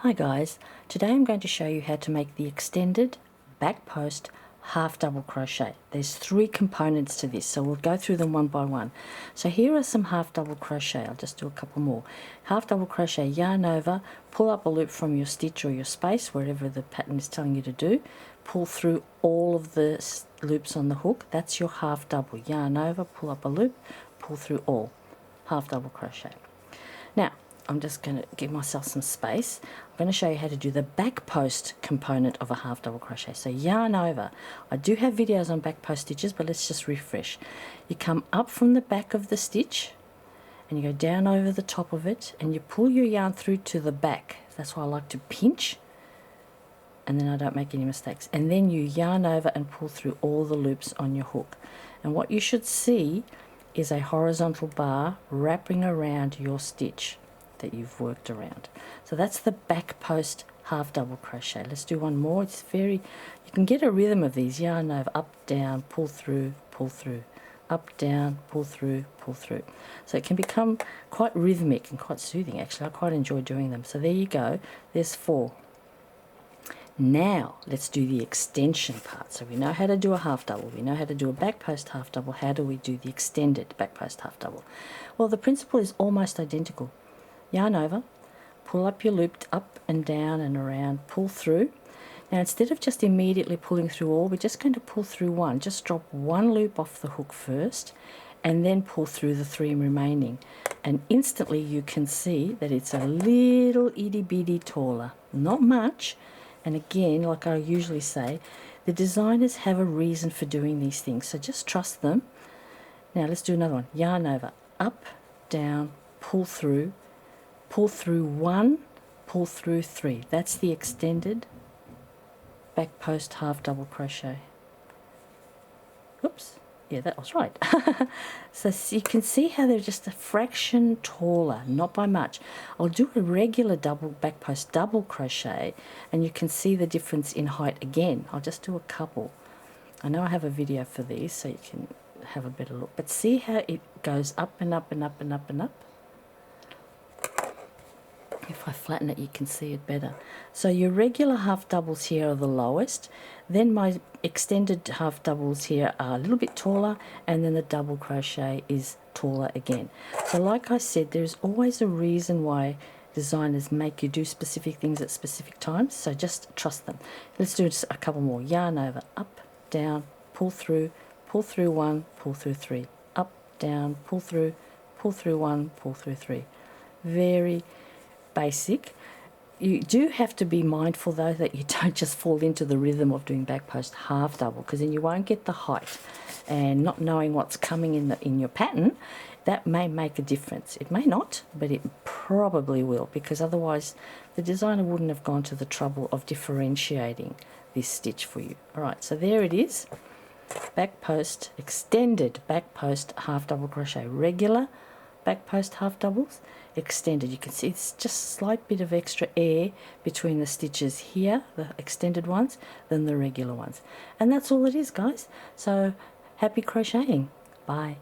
Hi guys, today I'm going to show you how to make the extended back post half double crochet. There's 3 components to this, so we'll go through them one by one. So here are some half double crochet. I'll just do a couple more. Half double crochet, yarn over, pull up a loop from your stitch or your space, wherever the pattern is telling you to do, pull through all of the loops on the hook. That's your half double. Yarn over, pull up a loop, pull through all. Half double crochet. Now I'm just going to give myself some space. I'm going to show you how to do the back post component of a half double crochet. So yarn over. I do have videos on back post stitches, but let's just refresh. You come up from the back of the stitch and you go down over the top of it and you pull your yarn through to the back. That's why I like to pinch, and then I don't make any mistakes. And then you yarn over and pull through all the loops on your hook. And what you should see is a horizontal bar wrapping around your stitch that you've worked around. So that's the back post half double crochet. Let's do one more. It's very, you can get a rhythm of these. Yarn over, up, down, pull through, up, down, pull through, pull through. So it can become quite rhythmic and quite soothing actually. I quite enjoy doing them. So there you go, there's 4. Now let's do the extension part. So we know how to do a half double, we know how to do a back post half double. How do we do the extended back post half double? Well, the principle is almost identical. Yarn over, pull up your loop up and down and around, pull through. Now instead of just immediately pulling through all, we're just going to pull through one. Just drop one loop off the hook first and then pull through the 3 remaining. And instantly you can see that it's a little itty bitty taller, not much. And again, like I usually say, the designers have a reason for doing these things, so just trust them. Now let's do another one. Yarn over, up, down, pull through 1, pull through 3. That's the extended back post half double crochet. Oops, yeah, that was right. So you can see how they're just a fraction taller, not by much. I'll do a regular double back post double crochet and you can see the difference in height again. I'll just do a couple. I know I have a video for these so you can have a better look, but see how it goes up and up and up and up and up. If I flatten it, you can see it better. So your regular half doubles here are the lowest, then my extended half doubles here are a little bit taller, and then the double crochet is taller again. So like I said, there's always a reason why designers make you do specific things at specific times, so just trust them. Let's do just a couple more. Yarn over, up, down, pull through 1, pull through 3, up, down, pull through 1, pull through 3. Very basic. You do have to be mindful though that you don't just fall into the rhythm of doing back post half double, because then you won't get the height, and not knowing what's coming in your pattern, that may make a difference. It may not, but it probably will, because otherwise the designer wouldn't have gone to the trouble of differentiating this stitch for you. Alright, so there it is. Back post, extended back post half double crochet, regular back post half doubles, extended. You can see it's just a slight bit of extra air between the stitches here, the extended ones, than the regular ones. And that's all it is, guys. So happy crocheting. Bye.